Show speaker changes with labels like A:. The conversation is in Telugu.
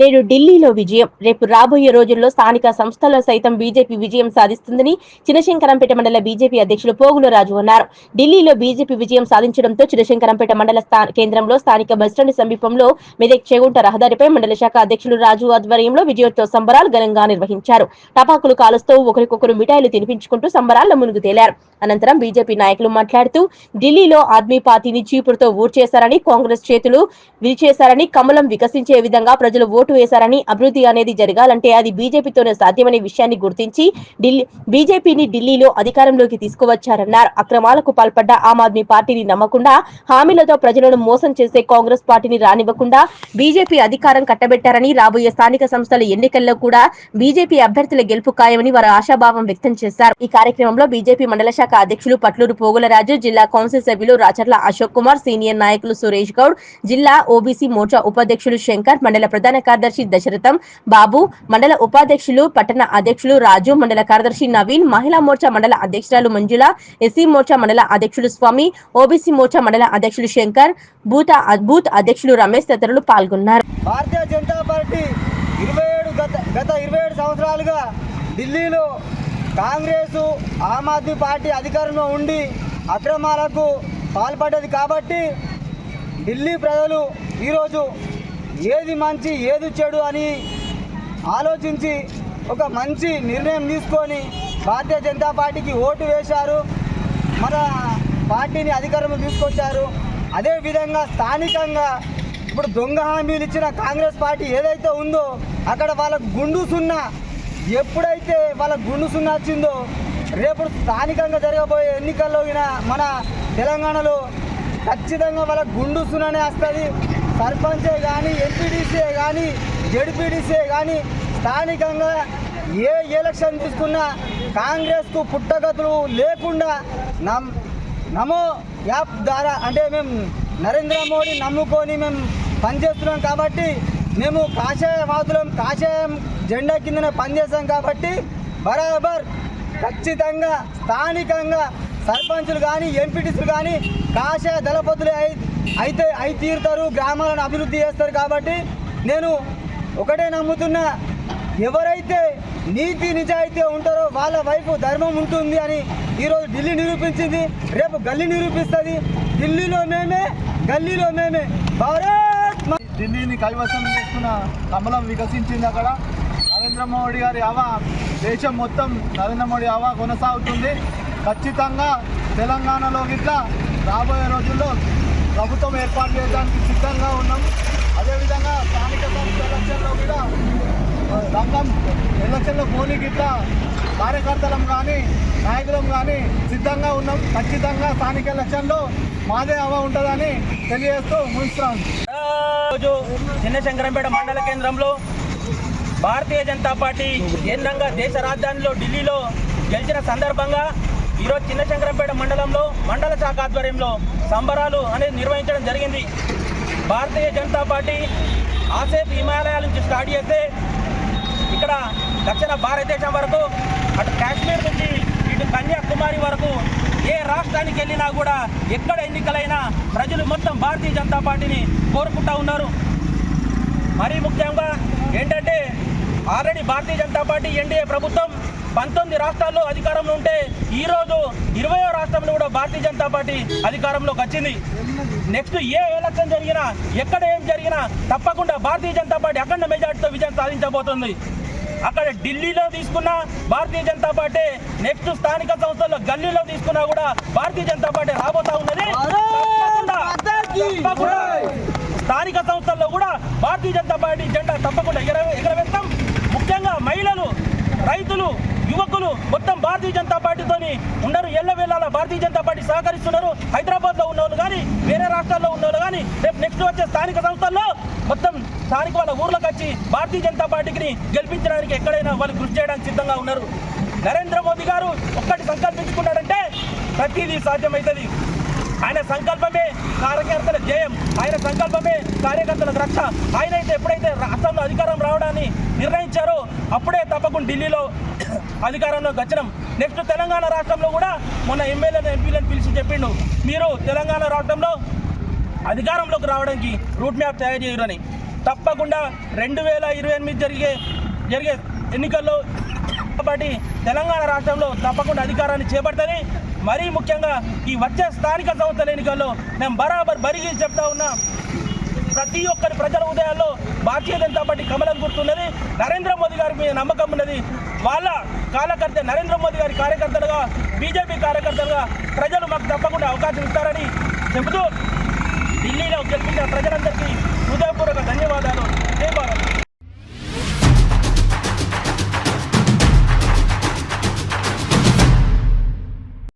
A: నేడు ఢిల్లీలో విజయం. రేపు రాబోయే రోజుల్లో స్థానిక సంస్థల్లో సైతం బీజేపీ విజయం సాధిస్తుందని చినశంకరంపేట మండల బీజేపీ అధ్యక్షులు పోగుల రాజు అన్నారు. ఢిల్లీలో బీజేపీ విజయం సాధించడంతో చినశంకరంపేట మండల కేంద్రంలో స్థానిక బస్టాండ్ సమీపంలో మెదక్ చేగుంట రహదారిపై మండల శాఖ అధ్యక్షులు రాజు ఆధ్వర్యంలో విజయోత్సవ సంబరాలు ఘనంగా నిర్వహించారు. టపాకులు కాలుస్తూ ఒకరికొకరు మిఠాయిలు తినిపించుకుంటూ సంబరాల్లో మునుగు తేలారు. అనంతరం బీజేపీ నాయకులు మాట్లాడుతూ ఢిల్లీలో ఆద్మీ పార్టీని చీపురుతో ఊడ్చేశారని, కాంగ్రెస్ చేతులు విరిచేశారని, కమలం వికసించే విధంగా ప్రజలు ఓటు వేశారని, అభివృద్ధి అనేది జరగాలంటే అది బీజేపీతోనే సాధ్యమనే విషయాన్ని గుర్తించి బీజేపీని ఢిల్లీలో అధికారంలోకి తీసుకువచ్చారన్నారు. అక్రమాలకు పాల్పడ్డ ఆమ్ ఆద్మీ పార్టీని నమ్మకుండా హామీలతో ప్రజలను మోసం చేసే కాంగ్రెస్ పార్టీని రానివ్వకుండా బీజేపీ అధికారం కట్టబెట్టారని, రాబోయే స్థానిక సంస్థల ఎన్నికల్లో కూడా బీజేపీ అభ్యర్థుల గెలుపు ఖాయమని వారు ఆశాభావం వ్యక్తం చేశారు. ఈ కార్యక్రమంలో బీజేపీ మండల శాఖ అధ్యక్షులు పట్లూరు పోగులరాజు, జిల్లా కౌన్సిల్ సభ్యులు రాచర్ల అశోక్ కుమార్, సీనియర్ నాయకులు సురేష్ గౌడ్, జిల్లా ఓబీసీ మోర్చా ఉపాధ్యక్షులు శంకర్, మండల ప్రధాన కార్యదర్శి దశరథం బాబు, మండల ఉపాధ్యక్షులు పట్టణ అధ్యక్షులు రాజు, మండల కార్యదర్శి నవీన్, మహిళా మోర్చా మండల అధ్యక్షురాలు మంజుల, ఎస్సీ మోర్చా మండల అధ్యక్షులు స్వామి, ఓబీసీ మోర్చా మండల అధ్యక్షులు శంకర్, బూత్ అధ్యక్షులు రమేష్ తదితరులు పాల్గొన్నారు.
B: భారతీయ జనతా పార్టీ గత 27 సంవత్సరాలుగా ఢిల్లీలో కాంగ్రెస్ ఆమ్ ఆద్మీ పార్టీ అధికారంలో ఉండి అక్రమాలకు పాల్పడ్డది కాబట్టి ఢిల్లీ ప్రజలు ఈరోజు ఏది మంచి ఏది చెడు అని ఆలోచించి ఒక మంచి నిర్ణయం తీసుకొని భారతీయ జనతా పార్టీకి ఓటు వేశారు. మన పార్టీని అధికారంలో తీసుకొచ్చారు. అదేవిధంగా స్థానికంగా ఇప్పుడు దొంగ హామీలు ఇచ్చిన కాంగ్రెస్ పార్టీ ఏదైతే ఉందో అక్కడ వాళ్ళకు గుండు సున్నా, ఎప్పుడైతే వాళ్ళకు గుండు సున్నా వచ్చిందో రేపు స్థానికంగా జరగబోయే ఎన్నికల్లో మన తెలంగాణలో ఖచ్చితంగా వాళ్ళకు గుండు సున్నానే వస్తుంది. సర్పంచే కానీ, ఎంపీడీసీ కానీ, జడ్పీడీసీ కానీ స్థానికంగా ఏ ఎలక్షన్ తీసుకున్నా కాంగ్రెస్కు పుట్టగతులు లేకుండా నమో యాప్ ద్వారా అంటే మేము నరేంద్ర మోడీ నమ్ముకొని మేము పనిచేస్తున్నాం కాబట్టి మేము కాషాయవాదులం, కాషాయం జెండా కిందనే పనిచేస్తాం కాబట్టి బరాబర్ ఖచ్చితంగా స్థానికంగా సర్పంచులు కానీ, ఎంపీటీసీలు కానీ కాషాయ దళపతులే అయితే తీరుతారు, గ్రామాలను అభివృద్ధి చేస్తారు. కాబట్టి నేను ఒకటే నమ్ముతున్నా, ఎవరైతే నీతి నిజాయితీ ఉంటారో వాళ్ళ వైపు ధర్మం ఉంటుంది అని ఈరోజు ఢిల్లీ నిరూపించింది. రేపు గల్లీ నిరూపిస్తుంది. ఢిల్లీలో మేమే, గల్లీలో మేమే. భారత్
C: ఢిల్లీని కైవసం చేసుకున్న కమలం వికసించింది. అక్కడ నరేంద్ర మోడీ గారి హవా దేశం మొత్తం నరేంద్ర మోడీ హవా కొనసాగుతుంది. ఖచ్చితంగా తెలంగాణలో గిట్లా రాబోయే రోజుల్లో ప్రభుత్వం ఏర్పాటు చేయడానికి సిద్ధంగా ఉన్నాం. అదేవిధంగా స్థానిక సంస్థ ఎలక్షన్లో కూడా ఎలక్షన్లో పోనీ గిట్లా కార్యకర్తలం కానీ, నాయకులం కానీ సిద్ధంగా ఉన్నాం. ఖచ్చితంగా స్థానిక ఎలక్షన్లో మాదే హవా ఉంటుందని తెలియజేస్తూ ముగిస్తున్నాం.
D: రోజు చిన్నశంకరంపేట మండల కేంద్రంలో భారతీయ జనతా పార్టీ కేంద్రంగా దేశ రాజధానిలో ఢిల్లీలో గెలిచిన సందర్భంగా ఈరోజు చిన్నశంకరంపేట మండలంలో మండల శాఖ ఆధ్వర్యంలో సంబరాలు అనేది నిర్వహించడం జరిగింది. భారతీయ జనతా పార్టీ ఆసేపు హిమాలయాల నుంచి స్టార్ట్ చేస్తే ఇక్కడ దక్షిణ భారతదేశం వరకు, అటు కాశ్మీర్ నుంచి ఇటు కన్యాకుమారి వరకు ఏ రాష్ట్రానికి వెళ్ళినా కూడా ఎక్కడ ఎన్నికలైనా ప్రజలు మొత్తం భారతీయ జనతా పార్టీని కోరుకుంటూ ఉన్నారు. మరీ ముఖ్యంగా ఏంటంటే already Bharatiya Janata party NDA ప్రభుత్వం 19 రాష్ట్రాల్లో అధికారంలో ఉంటే ఈరోజు 20వ రాష్ట్రంలో కూడా భారతీయ జనతా పార్టీ అధికారంలోకి వచ్చింది. నెక్స్ట్ ఏ ఎలక్షన్ జరిగినా, ఎక్కడ ఏం జరిగినా తప్పకుండా భారతీయ జనతా పార్టీ అఖండ మెజార్టీతో విజయం సాధించబోతుంది. అక్కడ ఢిల్లీలో తీసుకున్న భారతీయ జనతా పార్టీ, నెక్స్ట్ స్థానిక సంస్థల్లో గల్లీలో తీసుకున్నా కూడా భారతీయ జనతా పార్టీ రాబోతా ఉన్నది. స్థానిక సంస్థల్లో కూడా భారతీయ జనతా పార్టీ జెండా తప్పకుండా ఎగరవేస్తాం. ముఖ్యంగా మహిళలు, రైతులు, యువకులు మొత్తం భారతీయ జనతా పార్టీతోని ఉన్నారు. ఎల్లవేళలా భారతీయ జనతా పార్టీ సహకరిస్తున్నారు. హైదరాబాద్లో ఉన్నవాళ్ళు కానీ, వేరే రాష్ట్రాల్లో ఉన్నవాళ్ళు కానీ రేపు నెక్స్ట్ వచ్చే స్థానిక సంస్థల్లో మొత్తం స్థానిక వాళ్ళ ఊర్లకు వచ్చి భారతీయ జనతా పార్టీకి గెలిపించడానికి ఎక్కడైనా వాళ్ళు కృషి చేయడానికి సిద్ధంగా ఉన్నారు. నరేంద్ర మోదీ గారు ఒక్కటి సంకల్పించుకున్నాడంటే ప్రతిదీ సాధ్యమవుతుంది. ఆయన సంకల్పమే కార్యకర్తల జయం, ఆయన సంకల్పమే కార్యకర్తల రక్ష. ఆయన అయితే ఎప్పుడైతే రాష్ట్రంలో అధికారం రావడాన్ని నిర్ణయించారో అప్పుడే తప్పకుండా ఢిల్లీలో అధికారంలోకి వచ్చినాం. నెక్స్ట్ తెలంగాణ రాష్ట్రంలో కూడా మొన్న ఎమ్మెల్యేలను, ఎంపీలను పిలిచి చెప్పిండు, మీరు తెలంగాణ రాష్ట్రంలో అధికారంలోకి రావడానికి రూట్ మ్యాప్ తయారు చేయరని. తప్పకుండా 2028 జరిగే ఎన్నికల్లో కాబట్టి తెలంగాణ రాష్ట్రంలో తప్పకుండా అధికారాన్ని చేపడుతుంది. మరీ ముఖ్యంగా ఈ వచ్చే స్థానిక సంస్థల ఎన్నికల్లో నేను బరిగి చెప్తా ఉన్నా, ప్రతి ఒక్కరి ప్రజల ఉదయాల్లో భారతీయ జనతా పార్టీ కమలం గుర్తున్నది. నరేంద్ర మోదీ గారి మీద నమ్మకం ఉన్నది. వాళ్ళ కాలకర్త నరేంద్ర మోదీ గారి కార్యకర్తలుగా, బీజేపీ కార్యకర్తలుగా ప్రజలు మాకు తప్పకుండా అవకాశం ఇస్తారని చెబుతూ ఢిల్లీలో గెలిపించిన ప్రజలందరికీ హృదయపూర్వక ధన్యవాదాలు.